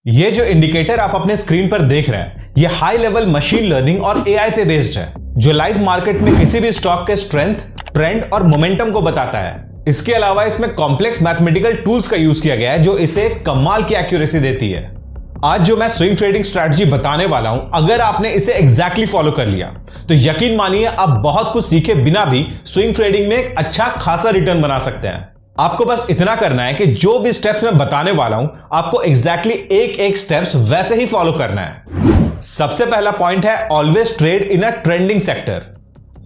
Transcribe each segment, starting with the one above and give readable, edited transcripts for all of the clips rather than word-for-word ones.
ये जो इंडिकेटर आप अपने स्क्रीन पर देख रहे हैं, ये हाई लेवल मशीन लर्निंग और एआई पे बेस्ड है, जो लाइव मार्केट में किसी भी स्टॉक के स्ट्रेंथ, ट्रेंड और मोमेंटम को बताता है। इसके अलावा इसमें कॉम्प्लेक्स मैथमेटिकल टूल्स का यूज किया गया है, जो इसे कमाल की एक्यूरेसी देती है। आज जो मैं स्विंग ट्रेडिंग स्ट्रैटेजी बताने वाला हूं, अगर आपने इसे एग्जैक्टली फॉलो कर लिया तो यकीन मानिए आप बहुत कुछ सीखे बिना भी स्विंग ट्रेडिंग में एक अच्छा खासा रिटर्न बना सकते हैं। आपको बस इतना करना है कि जो भी स्टेप्स मैं बताने वाला हूं, आपको एग्जैक्टली एक एक स्टेप्स वैसे ही फॉलो करना है। सबसे पहला पॉइंट है always trade in a trending sector.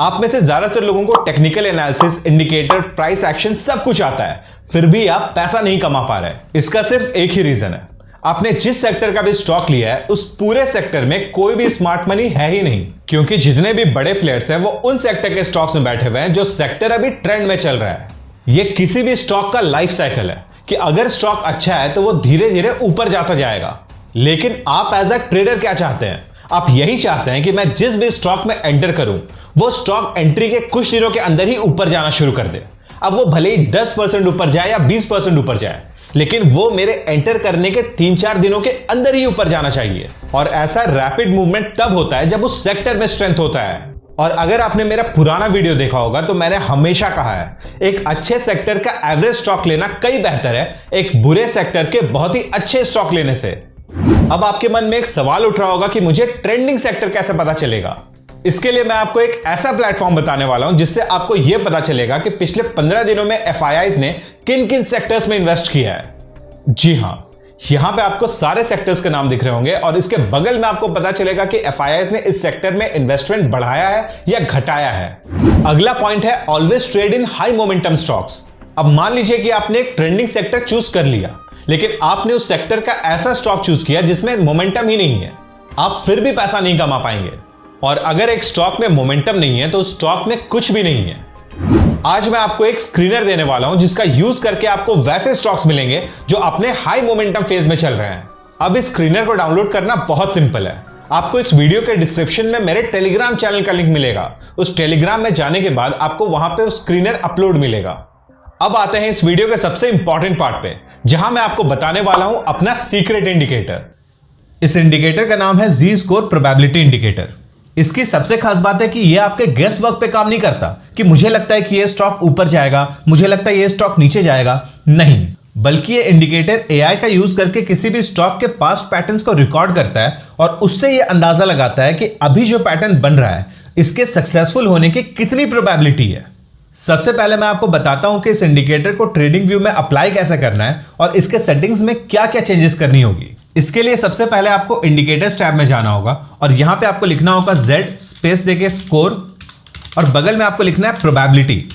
आप में से ज्यादातर लोगों को technical analysis, indicator, price action सब कुछ आता है, फिर भी आप पैसा नहीं कमा पा रहे। इसका सिर्फ एक ही रीजन है, आपने जिस सेक्टर का भी स्टॉक लिया है उस पूरे सेक्टर में कोई भी स्मार्ट मनी है ही नहीं। क्योंकि जितने भी बड़े प्लेयर्स हैं वो उन सेक्टर के स्टॉक्स में बैठे हुए हैं जो सेक्टर अभी ट्रेंड में चल रहा है। ये किसी भी स्टॉक का लाइफ साइकिल है कि अगर स्टॉक अच्छा है तो वो धीरे धीरे ऊपर जाता जाएगा। लेकिन आप एज अ ट्रेडर क्या चाहते हैं? आप यही चाहते हैं कि मैं जिस भी स्टॉक में एंटर करूं वो स्टॉक एंट्री के कुछ दिनों के अंदर ही ऊपर जाना शुरू कर दे। अब वो भले ही 10% ऊपर जाए या 20% ऊपर जाए, लेकिन वो मेरे एंटर करने के 3-4 दिनों के अंदर ही ऊपर जाना चाहिए। और ऐसा रैपिड मूवमेंट तब होता है जब उस सेक्टर में स्ट्रेंथ होता है। और अगर आपने मेरा पुराना वीडियो देखा होगा तो मैंने हमेशा कहा है, एक अच्छे सेक्टर का एवरेज स्टॉक लेना कई बेहतर है एक बुरे सेक्टर के बहुत ही अच्छे स्टॉक लेने से। अब आपके मन में एक सवाल उठ रहा होगा कि मुझे ट्रेंडिंग सेक्टर कैसे पता चलेगा? इसके लिए मैं आपको एक ऐसा प्लेटफॉर्म बताने वाला हूं जिससे आपको यह पता चलेगा कि पिछले 15 दिनों में एफआईआईज ने किन किन सेक्टर्स में इन्वेस्ट किया है। जी हां, यहां पे आपको सारे सेक्टर्स के नाम दिख रहे होंगे और इसके बगल में आपको पता चलेगा कि एफआईआईज ने इस सेक्टर में इन्वेस्टमेंट बढ़ाया है या घटाया है। अगला पॉइंट है always trade in high momentum stocks. अब मान लीजिए कि आपने एक ट्रेंडिंग सेक्टर चूज कर लिया, लेकिन आपने उस सेक्टर का ऐसा स्टॉक चूज किया जिसमें मोमेंटम ही नहीं है, आप फिर भी पैसा नहीं कमा पाएंगे। और अगर एक स्टॉक में मोमेंटम नहीं है तो उस स्टॉक में कुछ भी नहीं है। आज मैं आपको एक स्क्रीनर देने वाला हूं जिसका यूज करके आपको वैसे स्टॉक्स मिलेंगे जो अपने हाई मोमेंटम फेज में चल रहे हैं। अब इस स्क्रीनर को डाउनलोड करना बहुत सिंपल है। आपको इस वीडियो के डिस्क्रिप्शन में मेरे टेलीग्राम चैनल का लिंक मिलेगा। उस टेलीग्राम में जाने के बाद आपको वहां पे उस स्क्रीनर अपलोड मिलेगा। अब आते हैं इस वीडियो के सबसे इंपॉर्टेंट पार्ट पे, जहां मैं आपको बताने वाला हूं अपना सीक्रेट इंडिकेटर। इस इंडिकेटर का नाम है जी स्कोर प्रोबेबिलिटी इंडिकेटर। इसकी सबसे खास बात है कि यह आपके गेस वर्क पे काम नहीं करता कि मुझे लगता है कि यह स्टॉक ऊपर जाएगा, मुझे लगता है यह स्टॉक नीचे जाएगा। नहीं, बल्कि यह इंडिकेटर एआई का यूज करके किसी भी स्टॉक के पास्ट पैटर्न्स को रिकॉर्ड करता है और उससे यह अंदाजा लगाता है कि अभी जो पैटर्न बन रहा है इसके सक्सेसफुल होने की कितनी प्रोबेबिलिटी है। सबसे पहले मैं आपको बताता हूं कि इस इंडिकेटर को ट्रेडिंग व्यू में अप्लाई कैसे करना है और इसके सेटिंग्स में क्या क्या चेंजेस करनी होगी। इसके लिए सबसे पहले आपको इंडिकेटर्स टैब में जाना होगा और यहां पे आपको लिखना होगा Z स्पेस देके स्कोर और बगल में आपको लिखना है प्रोबेबिलिटी।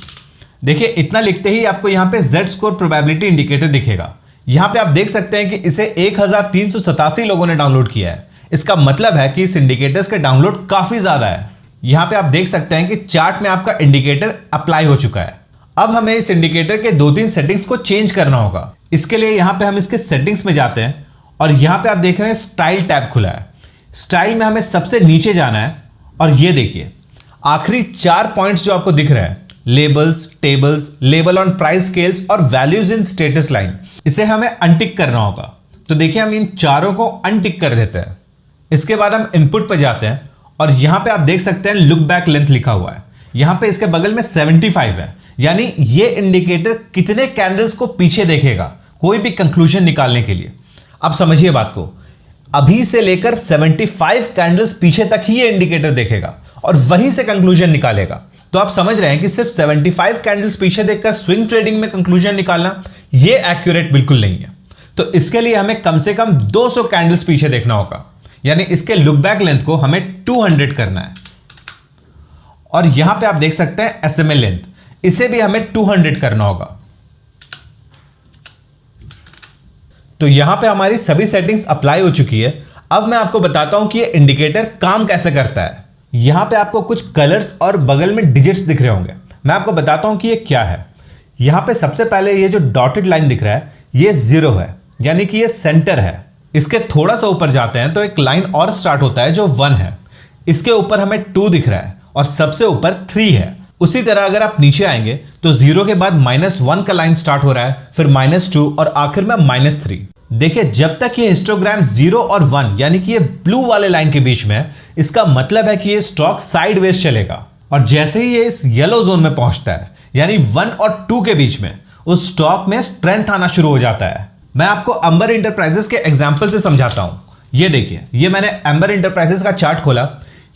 देखिए इतना लिखते ही आपको यहां पे Z स्कोर प्रोबेबिलिटी इंडिकेटर दिखेगा। यहां पे आप देख सकते हैं कि इसे 1387 लोगों ने डाउनलोड किया है। इसका मतलब है कि इस इंडिकेटर्स के डाउनलोड काफी ज्यादा है। यहां पे आप देख सकते हैं कि चार्ट में आपका इंडिकेटर अप्लाई हो चुका है। अब हमें इस इंडिकेटर के 2-3 सेटिंग्स को चेंज करना होगा। इसके लिए यहां पे हम इसके सेटिंग्स में जाते हैं और यहां पे आप देख रहे हैं स्टाइल टैब खुला है। स्टाइल में हमें सबसे नीचे जाना है और ये देखिए आखिरी 4 पॉइंट्स जो आपको दिख रहे हैं, labels, tables, label on price scales और वैल्यूज इन स्टेटस लाइन, इसे हमें अनटिक करना होगा। तो देखिए हम इन चारों को अनटिक कर देते हैं। इसके बाद हम इनपुट पर जाते हैं और यहां पे आप देख सकते हैं लुक बैक लेंथ लिखा हुआ है। यहां पे इसके बगल में 75 है, यानी ये इंडिकेटर कितने कैंडल्स को पीछे देखेगा कोई भी कंक्लूजन निकालने के लिए। अब समझिए बात को, अभी से लेकर 75 कैंडल्स पीछे तक ही ये इंडिकेटर देखेगा और वहीं से कंक्लूजन निकालेगा। तो आप समझ रहे हैं कि सिर्फ 75 कैंडल्स पीछे देखकर स्विंग ट्रेडिंग में कंक्लूजन निकालना ये एक्यूरेट बिल्कुल नहीं है। तो इसके लिए हमें कम से कम 200 कैंडल्स पीछे देखना होगा, यानी इसके लुक बैक लेंथ को हमें 200 करना है। और यहां पे आप देख सकते हैं एसएमए लेंथ, इसे भी हमें 200 करना होगा। तो यहां पे हमारी सभी सेटिंग्स अप्लाई हो चुकी है। अब मैं आपको बताता हूं कि ये इंडिकेटर काम कैसे करता है। यहां पे आपको कुछ कलर्स और बगल में डिजिट्स दिख रहे होंगे। मैं आपको बताता हूं कि ये क्या है। यहां पे सबसे पहले ये जो डॉटेड लाइन दिख रहा है ये 0 है, यानी कि ये सेंटर है। इसके थोड़ा सा ऊपर जाते हैं तो एक लाइन और स्टार्ट होता है जो 1 है। इसके ऊपर हमें 2 दिख रहा है और सबसे ऊपर 3 है। उसी तरह अगर आप नीचे आएंगे तो 0 के बाद -1 का लाइन स्टार्ट हो रहा है, फिर -2 और आखिर में -3। देखिए जब तक ये हिस्टोग्राम 0 और 1 यानी कि ये ब्लू वाले लाइन के बीच में है, इसका मतलब है कि ये स्टॉक साइडवेज चलेगा। और जैसे ही ये इस येलो जोन में पहुंचता है यानी 1 और 2 के बीच में, उस स्टॉक में स्ट्रेंथ आना शुरू हो जाता है। मैं आपको अंबर इंटरप्राइजेस के एग्जांपल से समझाता हूं। ये देखिए, ये मैंने अंबर इंटरप्राइजेस का चार्ट खोला।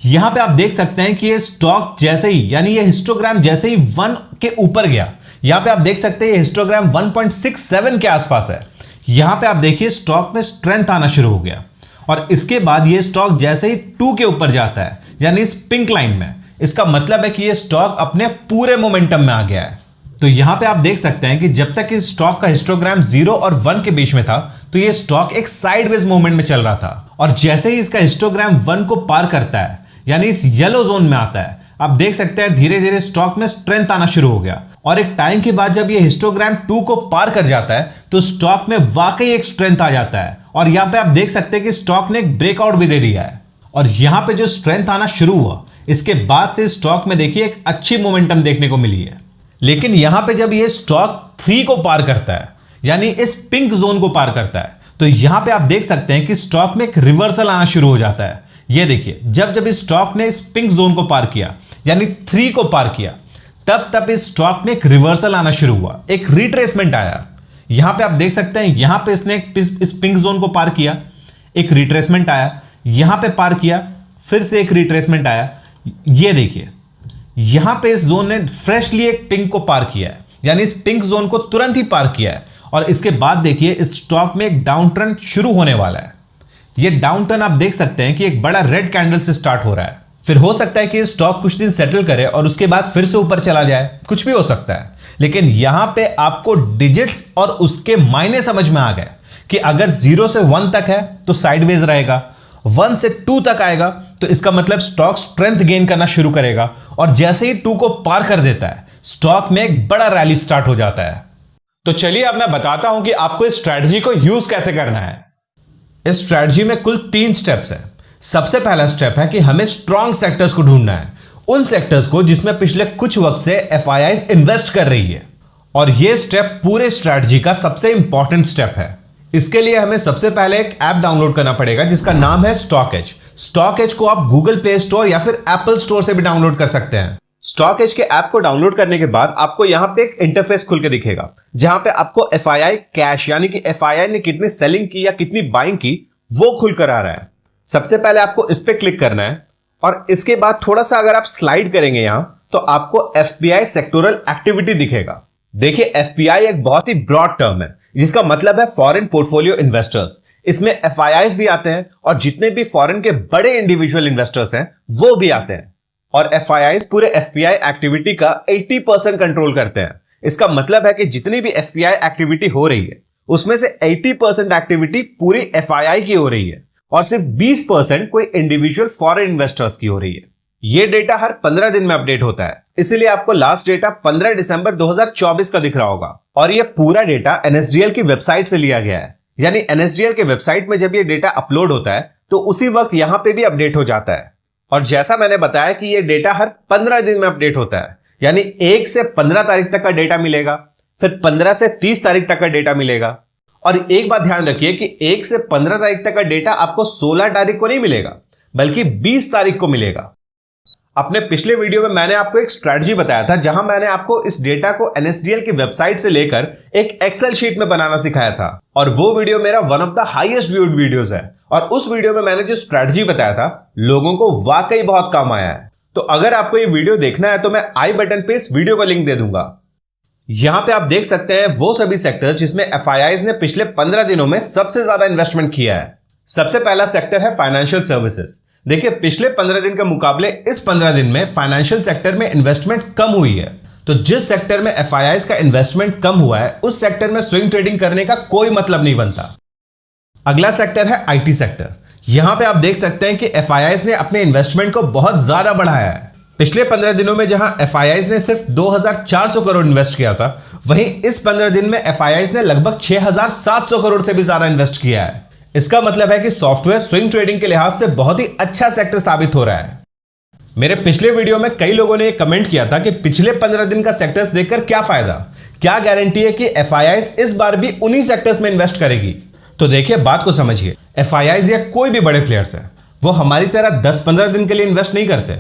यहां पे आप देख सकते हैं कि ये स्टॉक जैसे ही यानी ये हिस्टोग्राम जैसे ही 1 के ऊपर गया, यहां पे आप देख सकते हैं ये हिस्टोग्राम 1.67 के आसपास है। यहां पे आप देखिए स्टॉक में स्ट्रेंथ आना शुरू हो गया और इसके बाद ये स्टॉक जैसे ही 2 के ऊपर जाता है यानी इस पिंक लाइन में, इसका मतलब है कि ये स्टॉक अपने पूरे मोमेंटम में आ गया है। तो यहां पे आप देख सकते हैं कि जब तक इस स्टॉक का हिस्टोग्राम 0 और 1 के बीच में था तो ये स्टॉक एक साइडवेज मूवमेंट में चल रहा था, और जैसे ही इसका हिस्टोग्राम 1 को पार करता है यानी इस येलो जोन में आता है, आप देख सकते हैं धीरे धीरे स्टॉक में स्ट्रेंथ आना शुरू हो गया। और एक टाइम के बाद जब ये हिस्टोग्राम 2 को पार कर जाता है तो स्टॉक में वाकई एक स्ट्रेंथ आ जाता है, और यहां पे आप देख सकते हैं कि स्टॉक ने एक ब्रेकआउट भी दे दिया है। और यहां पे जो स्ट्रेंथ आना शुरू हुआ, इसके बाद से स्टॉक में देखिए एक अच्छी मोमेंटम देखने को मिली है। लेकिन यहां पे जब ये स्टॉक 3 को पार करता है यानी इस पिंक जोन को पार करता है, तो यहां पे आप देख सकते हैं कि स्टॉक में एक रिवर्सल आना शुरू हो जाता है। ये देखिए, जब इस स्टॉक ने इस पिंक जोन को पार किया यानी 3 को पार किया, तब इस स्टॉक में एक रिवर्सल आना शुरू हुआ, एक रिट्रेसमेंट आया। यहां पे आप देख सकते हैं यहां पे इसने इस पिंक जोन को पार किया, एक रिट्रेसमेंट आया, यहां पे पार किया, फिर से एक रिट्रेसमेंट आया। ये देखिए यहां पे इस जोन ने फ्रेशली एक पिंक को पार किया है यानी इस पिंक जोन को तुरंत ही पार किया है, और इसके बाद देखिए इस स्टॉक में एक डाउन ट्रेंड शुरू होने वाला है। ये डाउन टर्न आप देख सकते हैं कि एक बड़ा रेड कैंडल से स्टार्ट हो रहा है। फिर हो सकता है कि स्टॉक कुछ दिन सेटल करे और उसके बाद फिर से ऊपर चला जाए, कुछ भी हो सकता है। लेकिन यहां पे आपको डिजिट्स और उसके मायने समझ में आ गए कि अगर 0 से 1 तक है तो साइडवेज रहेगा, 1 से 2 तक आएगा तो इसका मतलब स्टॉक स्ट्रेंथ गेन करना शुरू करेगा, और जैसे ही 2 को पार कर देता है स्टॉक में एक बड़ा रैली स्टार्ट हो जाता है। तो चलिए अब मैं बताता हूं कि आपको इस स्ट्रैटेजी को यूज कैसे करना है। इस स्ट्रैटेजी में कुल 3 स्टेप्स हैं। सबसे पहला स्टेप है कि हमें स्ट्रॉन्ग सेक्टर्स को ढूंढना है, उन सेक्टर्स को जिसमें पिछले कुछ वक्त से एफआईआईज इन्वेस्ट कर रही है, और यह स्टेप पूरे स्ट्रैटेजी का सबसे इंपॉर्टेंट स्टेप है। इसके लिए हमें सबसे पहले एक ऐप डाउनलोड करना पड़ेगा जिसका नाम है स्टॉक एज। स्टॉक एज को आप गूगल प्ले स्टोर या फिर एप्पल स्टोर से भी डाउनलोड कर सकते हैं। स्टॉक एज के ऐप को डाउनलोड करने के बाद आपको यहां पे एक इंटरफेस खुल के दिखेगा, जहां पे आपको एफआईआई कैश यानी कि एफआईआई ने कितनी सेलिंग की या कितनी बाइंग की वो खुल कर आ रहा है। सबसे पहले आपको इस पे क्लिक करना है, और इसके बाद थोड़ा सा अगर आप स्लाइड करेंगे यहां तो आपको एफपीआई सेक्टोरल एक्टिविटी दिखेगा। देखिए एफपीआई एक बहुत ही ब्रॉड टर्म है जिसका मतलब है फॉरेन पोर्टफोलियो इन्वेस्टर्स। इसमें एफआईआईज भी आते हैं और जितने भी फॉरेन के बड़े इंडिविजुअल इन्वेस्टर्स हैं वो भी आते हैं, और एफआईआईज पूरे एफपीआई एक्टिविटी का 80% कंट्रोल करते हैं। इसका मतलब है कि जितनी भी एफपीआई एक्टिविटी हो रही है उसमें से 80% एक्टिविटी पूरी एफआईआई की हो रही है, और सिर्फ 20% कोई इंडिविजुअल फॉरेन इन्वेस्टर्स की हो रही है। यह डेटा हर 15 दिन में अपडेट होता है, इसीलिए आपको लास्ट डेटा 15 दिसंबर 2024 का दिख रहा होगा, और यह पूरा डेटा एनएसडीएल की वेबसाइट से लिया गया है। यानी एनएसडीएल के वेबसाइट में जब यह डेटा अपलोड होता है तो उसी वक्त यहां पे भी अपडेट हो जाता है। और जैसा मैंने बताया कि यह डेटा हर 15 दिन में अपडेट होता है, यानी 1 से 15 तारीख तक का डेटा मिलेगा, फिर 15 से 30 तारीख तक का डेटा मिलेगा। और एक बात ध्यान रखिए कि 1 से 15 तारीख तक का डेटा आपको 16 तारीख को नहीं मिलेगा, बल्कि 20 तारीख को मिलेगा। अपने पिछले वीडियो में मैंने आपको एक स्ट्रैटेजी बताया था जहां मैंने आपको इस डेटा को एनएसडीएल की वेबसाइट से लेकर एक एक्सेल शीट में बनाना सिखाया था, और वो वीडियो मेरा one of the highest viewed videos है। और उस वीडियो में मैंने जो स्ट्रैटेजी बताया था लोगों को वाकई बहुत काम आया है। तो अगर आपको ये वीडियो देखना है तो मैं आई बटन पे इस वीडियो का लिंक दे दूंगा। यहां पे आप देख सकते हैं वो सभी सेक्टर्स जिसमें एफआईआईज ने पिछले 15 दिनों में सबसे ज्यादा इन्वेस्टमेंट किया है। सबसे पहला सेक्टर है फाइनेंशियल सर्विसेज। देखिए पिछले 15 दिन के मुकाबले इस 15 दिन में फाइनेंशियल सेक्टर में इन्वेस्टमेंट कम हुई है। तो जिस सेक्टर में एफआईआईज का इन्वेस्टमेंट कम हुआ है उस सेक्टर में स्विंग ट्रेडिंग करने का कोई मतलब नहीं बनता। अगला सेक्टर है आईटी सेक्टर। यहां पे आप देख सकते हैं कि एफआईआईज ने अपने इन्वेस्टमेंट को बहुत ज्यादा बढ़ाया है। पिछले 15 दिनों में जहां एफआईआईज ने सिर्फ 2400 करोड़ इन्वेस्ट किया था, वहीं इस 15 दिन में एफआईआईज ने लगभग 6700 करोड़ से भी ज्यादा इन्वेस्ट किया है। इसका मतलब है कि सॉफ्टवेयर स्विंग ट्रेडिंग के लिहाज से बहुत ही अच्छा सेक्टर साबित हो रहा है। मेरे पिछले वीडियो में कई लोगों ने कमेंट किया था कि पिछले 15 दिन का सेक्टर्स देखकर क्या फायदा, क्या गारंटी है कि एफआईआईज इस बार भी उन्हीं सेक्टर्स में इन्वेस्ट करेगी। तो देखिए बात को समझिए, एफआईआईज या कोई भी बड़े प्लेयर्स हैं वो हमारी तरह 10-15 दिन के लिए इन्वेस्ट नहीं करते।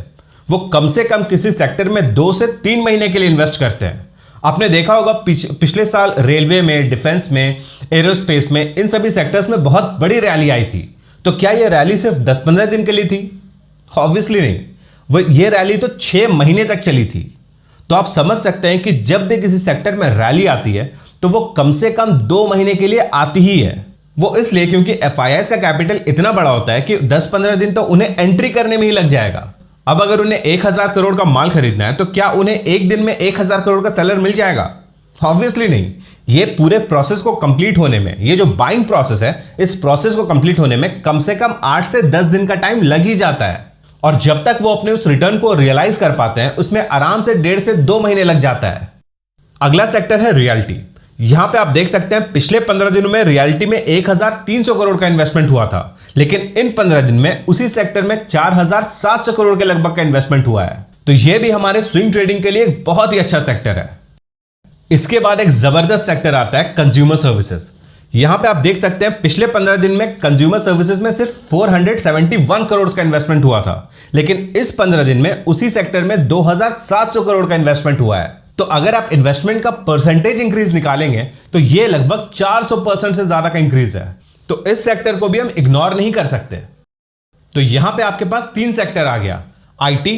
वो कम से कम किसी सेक्टर में 2 से 3 महीने के लिए इन्वेस्ट करते हैं। आपने देखा होगा पिछले साल रेलवे में, डिफेंस में, एरोस्पेस में, इन सभी सेक्टर्स में बहुत बड़ी रैली आई थी। तो क्या यह रैली सिर्फ 10-15 दिन के लिए थी? ऑब्वियसली नहीं, वो ये रैली तो 6 महीने तक चली थी। तो आप समझ सकते हैं कि जब भी किसी सेक्टर में रैली आती है तो वो कम से कम 2 महीने के लिए आती ही है। वो इसलिए क्योंकि एफआईआईज का कैपिटल इतना बड़ा होता है कि 10-15 दिन तो उन्हें एंट्री करने में ही लग जाएगा। अब अगर उन्हें 1000 करोड़ का माल खरीदना है तो क्या उन्हें एक दिन में 1000 करोड़ का सेलर मिल जाएगा? ऑब्वियसली नहीं। ये पूरे प्रोसेस को कंप्लीट होने में, ये जो बाइंग प्रोसेस है, इस प्रोसेस को कंप्लीट होने में कम से कम 8 से 10 दिन का टाइम लग ही जाता है। और जब तक वो अपने उस रिटर्न को रियलाइज कर पाते हैं उसमें आराम से 1.5 से 2 महीने लग जाता है। अगला सेक्टर है रियल्टी। यहां पे आप देख सकते हैं पिछले 15 दिनों में रियल्टी में 1300 करोड़ का इन्वेस्टमेंट हुआ था, लेकिन इन 15 दिन में उसी सेक्टर में 4700 करोड़ के लगभग का इन्वेस्टमेंट हुआ है। तो यह भी हमारे स्विंग ट्रेडिंग के लिए एक बहुत ही अच्छा सेक्टर है। इसके बाद एक जबरदस्त सेक्टर आता है कंज्यूमर सर्विसेज। यहां पे आप देख सकते हैं पिछले 15 दिन में कंज्यूमर सर्विसेज में सिर्फ 471 करोड़ का इन्वेस्टमेंट हुआ था, लेकिन इस 15 दिन में उसी सेक्टर में 2700 करोड़ का इन्वेस्टमेंट हुआ है। तो अगर आप इन्वेस्टमेंट का परसेंटेज इंक्रीज निकालेंगे तो यह लगभग 400% से ज्यादा का इंक्रीज है। तो इस सेक्टर को भी हम इग्नोर नहीं कर सकते। तो यहां पे आपके पास 3 सेक्टर आ गया, आईटी,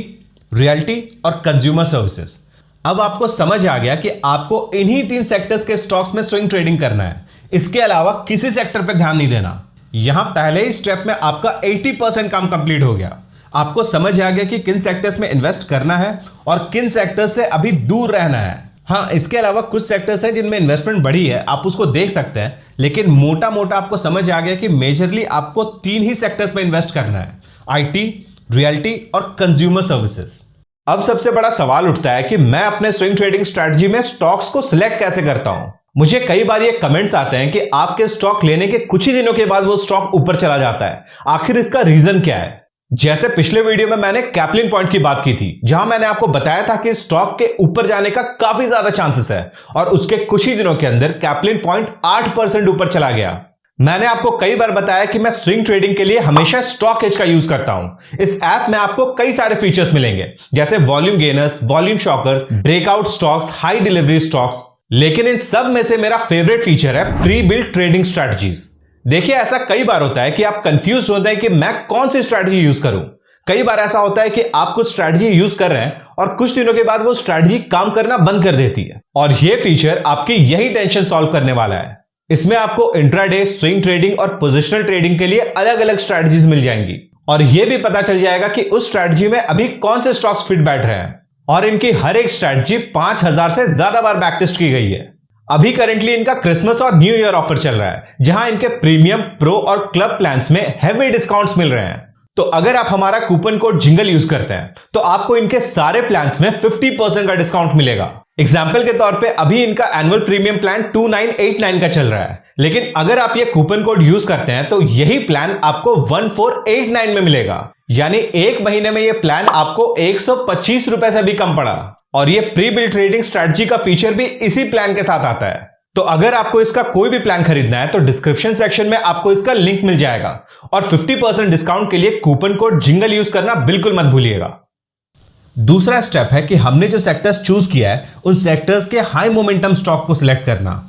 रियल्टी और कंज्यूमर सर्विसेज। अब आपको समझ आ गया कि आपको इन्हीं 3 सेक्टर्स के स्टॉक्स में स्विंग ट्रेडिंग करना है, इसके अलावा किसी सेक्टर पे ध्यान नहीं देना। यहां पहले ही स्टेप में आपका 80% काम कंप्लीट हो गया। आपको समझ आ गया कि किन सेक्टर्स में इन्वेस्ट करना है और किन सेक्टर्स से अभी दूर रहना है। हाँ, इसके अलावा कुछ सेक्टर्स हैं जिनमें इन्वेस्टमेंट बढ़ी है, आप उसको देख सकते हैं, लेकिन मोटा मोटा आपको समझ आ गया कि मेजरली आपको 3 ही सेक्टर्स में इन्वेस्ट करना है, आईटी, रियल्टी और कंज्यूमर सर्विसेज। अब सबसे बड़ा सवाल उठता है कि मैं अपने स्विंग ट्रेडिंग स्ट्रैटेजी में स्टॉक्स को सिलेक्ट कैसे करता हूं। मुझे कई बार ये कमेंट्स आते हैं कि आपके स्टॉक लेने के कुछ ही दिनों के बाद वो स्टॉक ऊपर चला जाता है, आखिर इसका रीजन क्या है? जैसे पिछले वीडियो में मैंने कैप्लिन पॉइंट की बात की थी, जहां मैंने आपको बताया था कि स्टॉक के ऊपर जाने का काफी ज्यादा चांसेस है, और उसके कुछ ही दिनों के अंदर कैप्लिन पॉइंट 8% ऊपर चला गया। मैंने आपको कई बार बताया कि मैं स्विंग ट्रेडिंग के लिए हमेशा स्टॉक एज का यूज करता हूं। इस ऐप में आपको कई सारे फीचर्स मिलेंगे, जैसे volume gainers, volume shockers, breakout stocks, high delivery stocks, लेकिन इन सब में से मेरा फेवरेट फीचर है प्री बिल्ट ट्रेडिंग स्ट्रैटेजीज। देखिए, ऐसा कई बार होता है कि आप कंफ्यूज होते हैं कि मैं कौन सी स्ट्रैटेजी यूज करूं। कई बार ऐसा होता है कि आप कुछ स्ट्रैटेजी यूज कर रहे हैं और कुछ दिनों के बाद वो स्ट्रैटेजी काम करना बंद कर देती है, और ये फीचर आपकी यही टेंशन सॉल्व करने वाला है। इसमें आपको इंट्राडे, स्विंग ट्रेडिंग और पोजिशनल ट्रेडिंग के लिए अलग अलग स्ट्रैटेजीज मिल जाएंगी, और यह भी पता चल जाएगा कि उस स्ट्रैटेजी में अभी कौन से स्टॉक्स फिट बैठ रहे हैं। और इनकी हर एक स्ट्रैटेजी 5000 से ज्यादा बार बैक टेस्ट की गई है। अभी करेंटली इनका क्रिसमस और न्यू ईयर ऑफर चल रहा है, जहां इनके प्रीमियम, प्रो और क्लब प्लान्स में हेवी डिस्काउंट्स मिल रहे हैं। तो अगर आप हमारा कूपन कोड जिंगल यूज करते हैं तो आपको इनके सारे प्लान्स में 50% का डिस्काउंट मिलेगा। एग्जाम्पल के तौर पे अभी इनका एनुअल प्रीमियम प्लान 2989 का चल रहा है, लेकिन अगर आप ये कूपन कोड यूज करते हैं तो यही प्लान आपको 1489 में मिलेगा। यानी एक महीने में ये प्लान आपको 125 रुपए से भी कम पड़ा। और ये प्री बिल्ट ट्रेडिंग स्ट्रैटेजी का फीचर भी इसी प्लान के साथ आता है। तो अगर आपको इसका कोई भी प्लान खरीदना है तो डिस्क्रिप्शन सेक्शन में आपको इसका लिंक मिल जाएगा, और 50% डिस्काउंट के लिए कूपन कोड जिंगल यूज करना बिल्कुल मत भूलिएगा। दूसरा स्टेप है कि हमने जो सेक्टर्स चूज किया है उन सेक्टर्स के हाई मोमेंटम स्टॉक को सिलेक्ट करना।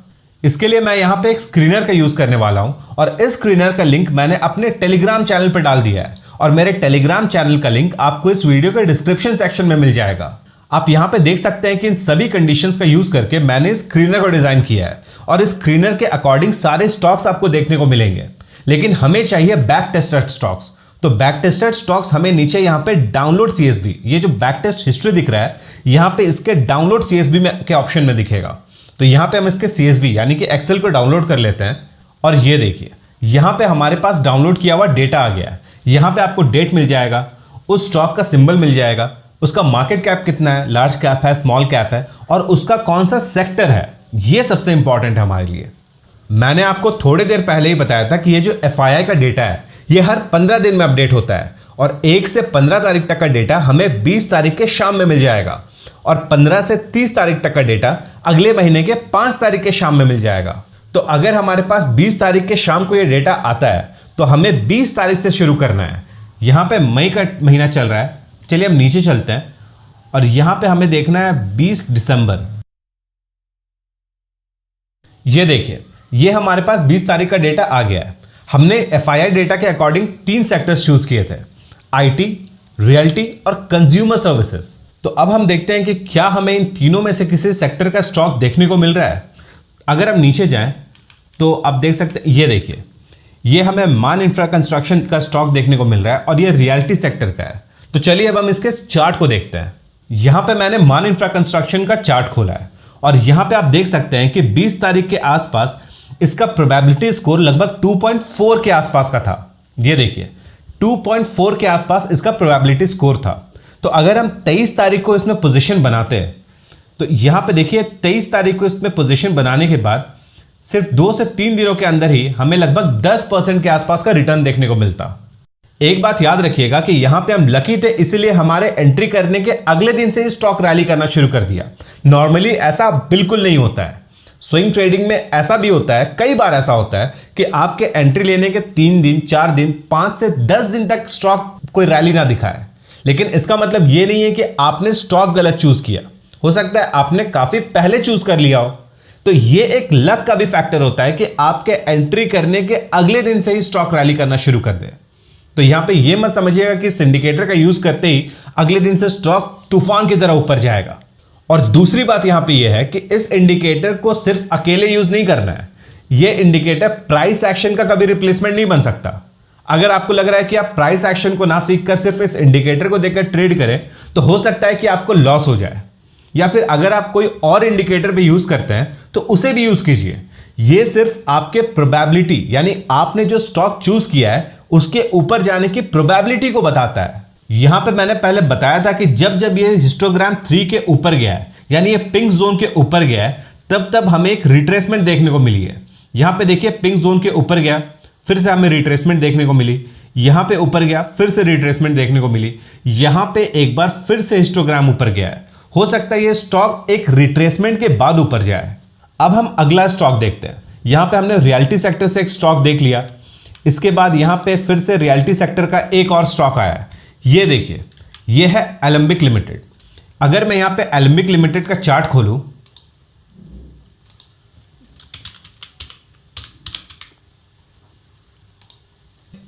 इसके लिए मैं यहां पे एक स्क्रीनर का यूज करने वाला हूं, और इस स्क्रीनर का लिंक मैंने अपने टेलीग्राम चैनल पर डाल दिया है, और मेरे टेलीग्राम चैनल का लिंक आपको इस वीडियो के डिस्क्रिप्शन सेक्शन में मिल जाएगा। आप यहां पे देख सकते हैं कि इन सभी कंडीशंस का यूज करके मैंने इस स्क्रीनर को डिजाइन किया है, और इस स्क्रीनर के अकॉर्डिंग सारे स्टॉक्स आपको देखने को मिलेंगे। लेकिन हमें चाहिए बैक टेस्टेड स्टॉक्स। तो बैक टेस्टेड स्टॉक्स हमें नीचे यहां पे डाउनलोड सीएसवी, ये जो बैक टेस्ट हिस्ट्री दिख रहा है, यहां पे इसके डाउनलोड सीएसवी में के ऑप्शन में दिखेगा। तो यहां पे हम इसके सीएसवी यानी कि एक्सेल को डाउनलोड कर लेते हैं, और ये देखिए यहां पे हमारे पास डाउनलोड किया हुआ डेटा आ गया है। यहां पे आपको डेट मिल जाएगा, उस स्टॉक का सिंबल मिल जाएगा, उसका मार्केट कैप कितना है, लार्ज कैप है, स्मॉल कैप है, और उसका कौन सा सेक्टर है। ये सबसे इंपॉर्टेंट है हमारे लिए। मैंने आपको थोड़ी देर पहले ही बताया था कि ये जो एफआईआई का डेटा है ये हर 15 दिन में अपडेट होता है, और 1 से 15 तारीख तक का डेटा हमें 20 तारीख के शाम में मिल जाएगा और 15 से 30 तारीख तक का डेटा अगले महीने के 5 तारीख के शाम में मिल जाएगा। तो अगर हमारे पास 20 तारीख के शाम को ये डेटा आता है तो हमें 20 तारीख से शुरू करना है। यहां पे मई का महीना चल रहा है, चलिए हम नीचे चलते हैं और यहां पे हमें देखना है 20 दिसंबर। ये देखिए, ये हमारे पास 20 तारीख का डेटा आ गया है। हमने एफआईआई डेटा के अकॉर्डिंग 3 सेक्टर्स चूज किए थे, आईटी, रियल्टी और कंज्यूमर सर्विसेज। तो अब हम देखते हैं कि क्या हमें इन तीनों में से किसी सेक्टर का स्टॉक देखने को मिल रहा है। अगर हम नीचे जाएं तो आप देख सकते हैं, ये देखिए, ये हमें मान इंफ्रा कंस्ट्रक्शन का स्टॉक देखने को मिल रहा है और ये रियल्टी सेक्टर का है। तो चलिए अब हम इसके चार्ट को देखते हैं। यहां पे मैंने मान इंफ्रा कंस्ट्रक्शन का चार्ट खोला है और यहां पे आप देख सकते हैं कि 20 तारीख के आसपास इसका प्रोबेबिलिटी स्कोर लगभग 2.4 के आसपास का था। ये देखिए, 2.4 के आसपास इसका प्रोबेबिलिटी स्कोर था। तो अगर हम 23 तारीख को इसमें पोजीशन बनाते हैं तो यहां पे देखिए 23 तारीख को इसमें पोजीशन बनाने के बाद सिर्फ 2 से 3 दिनों के अंदर ही हमें लगभग 10% के आसपास का रिटर्न देखने को मिलता। एक बात याद रखिएगा कि यहां पे हम लकी थे, इसलिए हमारे एंट्री करने के अगले दिन से ही स्टॉक रैली करना शुरू कर दिया। नॉर्मली ऐसा बिल्कुल नहीं होता है। स्विंग ट्रेडिंग में ऐसा भी होता है, कई बार ऐसा होता है कि आपके एंट्री लेने के 3 दिन, 4 दिन, 5 से 10 दिन तक स्टॉक कोई रैली ना दिखाए। लेकिन इसका मतलब यह नहीं है कि आपने स्टॉक गलत चूज किया। हो सकता है आपने काफी पहले चूज कर लिया हो। तो यह एक लक का भी फैक्टर होता है कि आपके एंट्री करने के अगले दिन से ही स्टॉक रैली करना शुरू कर दे। तो यहां पे यह मत समझिएगा कि सिंडिकेटर का यूज करते ही अगले दिन से स्टॉक तूफान की तरह ऊपर जाएगा। और दूसरी बात यहां पे यह है कि इस इंडिकेटर को सिर्फ अकेले यूज नहीं करना है। यह इंडिकेटर प्राइस एक्शन का कभी रिप्लेसमेंट नहीं बन सकता। अगर आपको लग रहा है कि आप प्राइस एक्शन को ना सीखकर सिर्फ इस इंडिकेटर को देखकर ट्रेड करें तो हो सकता है कि आपको लॉस हो जाए, या फिर अगर आप कोई और इंडिकेटर भी यूज करते हैं तो उसे भी यूज कीजिए। यह सिर्फ आपके प्रोबेबिलिटी, यानी आपने जो स्टॉक चूज किया है उसके ऊपर जाने की प्रोबेबिलिटी को बताता है। यहां पे मैंने पहले बताया था कि जब जब ये हिस्टोग्राम 3 के ऊपर गया है, यानी ये पिंक जोन के ऊपर गया है, तब तब हमें एक रिट्रेसमेंट देखने को मिली है। यहां पे देखिए पिंक जोन के ऊपर गया, फिर से हमें रिट्रेसमेंट देखने को मिली, यहां पे ऊपर गया, फिर से रिट्रेसमेंट देखने को मिली, यहां पे एक बार फिर से हिस्टोग्राम ऊपर गया है। हो सकता है ये स्टॉक एक रिट्रेसमेंट के बाद ऊपर जाए। अब हम अगला स्टॉक देखते हैं। यहां पे हमने रियल्टी सेक्टर से एक स्टॉक देख लिया, इसके बाद यहां पे फिर से रियल्टी सेक्टर का एक और स्टॉक आया है। ये देखिए, ये है एलेंबिक लिमिटेड। अगर मैं यहां पे एलेंबिक लिमिटेड का चार्ट खोलूं,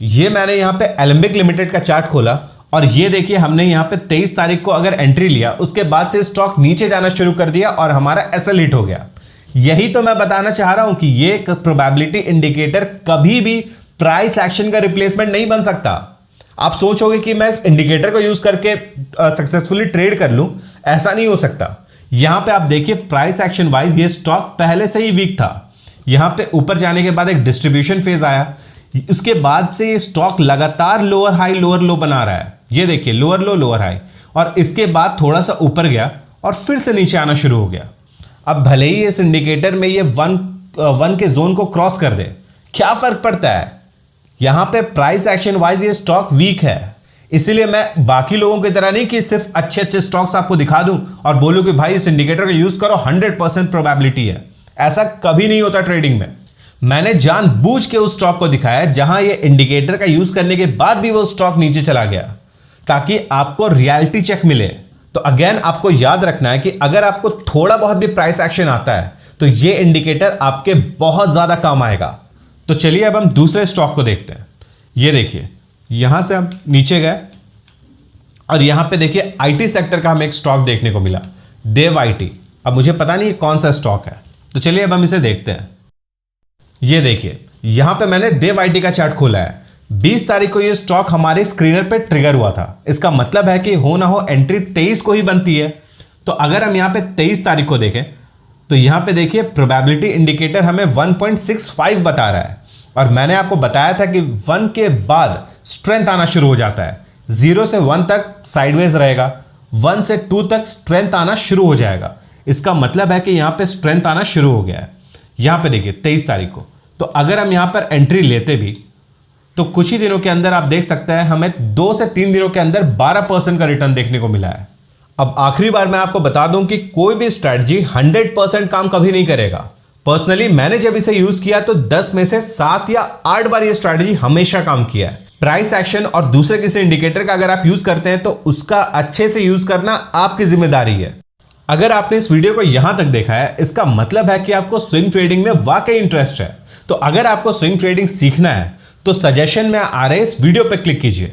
ये मैंने यहां पे एलेंबिक लिमिटेड का चार्ट खोला और ये देखिए हमने यहां पे 23 तारीख को अगर एंट्री लिया, उसके बाद से स्टॉक नीचे जाना शुरू कर दिया और हमारा एसएल हिट हो गया। यही तो मैं बताना चाह रहा हूं कि ये प्रोबेबिलिटी इंडिकेटर कभी भी प्राइस एक्शन का रिप्लेसमेंट नहीं बन सकता। आप सोचोगे कि मैं इस इंडिकेटर को यूज करके सक्सेसफुली ट्रेड कर लूं, ऐसा नहीं हो सकता। यहां पे आप देखिए प्राइस एक्शन वाइज ये स्टॉक पहले से ही वीक था। यहां पे ऊपर जाने के बाद एक डिस्ट्रीब्यूशन फेज आया, उसके बाद से ये स्टॉक लगातार लोअर हाई लोअर लो बना रहा है। ये देखिए लोअर लो लोअर हाई, और इसके बाद थोड़ा सा ऊपर गया और फिर से नीचे आना शुरू हो गया। अब भले ही इस इंडिकेटर में ये वन के जोन को क्रॉस कर दे, क्या फर्क पड़ता है। यहां पे प्राइस एक्शन वाइज ये स्टॉक वीक है, इसीलिए मैं बाकी लोगों की तरह नहीं कि सिर्फ अच्छे अच्छे स्टॉक्स आपको दिखा दूं और बोलूं कि भाई इस इंडिकेटर का यूज करो, 100% प्रोबेबिलिटी है। ऐसा कभी नहीं होता ट्रेडिंग में। मैंने जानबूझ के उस स्टॉक को दिखाया जहां ये इंडिकेटर का यूज करने के बाद भी वो स्टॉक नीचे चला गया, ताकि आपको रियलिटी चेक मिले। तो अगेन आपको याद रखना है कि अगर आपको थोड़ा बहुत भी प्राइस एक्शन आता है तो ये इंडिकेटर आपके बहुत ज्यादा काम आएगा। तो चलिए अब हम दूसरे स्टॉक को देखते हैं। ये देखिए, यहां से हम नीचे गए और यहां पे देखिए आईटी सेक्टर का हमें एक स्टॉक देखने को मिला, देव आईटी। अब मुझे पता नहीं कौन सा स्टॉक है, तो चलिए अब हम इसे देखते हैं। ये देखिए, यहां पे मैंने देव आईटी का चार्ट खोला है। 20 तारीख को ये स्टॉक हमारे स्क्रीनर पे ट्रिगर हुआ था। इसका मतलब है कि हो ना हो एंट्री 23 को ही बनती है। तो अगर हम यहां पे 23 तारीख को देखें तो यहां पे देखिए प्रोबेबिलिटी इंडिकेटर हमें 1.65 बता रहा है, और मैंने आपको बताया था कि 1 के बाद स्ट्रेंथ आना शुरू हो जाता है। 0 से 1 तक साइडवेज रहेगा, 1 से 2 तक स्ट्रेंथ आना शुरू हो जाएगा। इसका मतलब है कि यहां पे स्ट्रेंथ आना शुरू हो गया है। यहां पे देखिए 23 तारीख को, तो अगर हम यहां पर एंट्री लेते भी तो कुछ ही दिनों के अंदर आप देख सकते हैं हमें 2 से 3 दिनों के अंदर 12% का रिटर्न देखने को मिला है। अब आखिरी बार मैं आपको बता दूं कि कोई भी स्ट्रैटेजी 100% काम कभी नहीं करेगा। पर्सनली मैंने जब इसे यूज किया तो 10 में से 7 या 8 बार ये स्ट्रैटेजी हमेशा काम किया है। प्राइस एक्शन और दूसरे किसी इंडिकेटर का अगर आप यूज करते हैं तो उसका अच्छे से यूज करना आपकी जिम्मेदारी है। अगर आपने इस वीडियो को यहां तक देखा है, इसका मतलब है कि आपको स्विंग ट्रेडिंग में वाकई इंटरेस्ट है। तो अगर आपको स्विंग ट्रेडिंग सीखना है तो सजेशन में आ रहे इस वीडियो पर क्लिक कीजिए।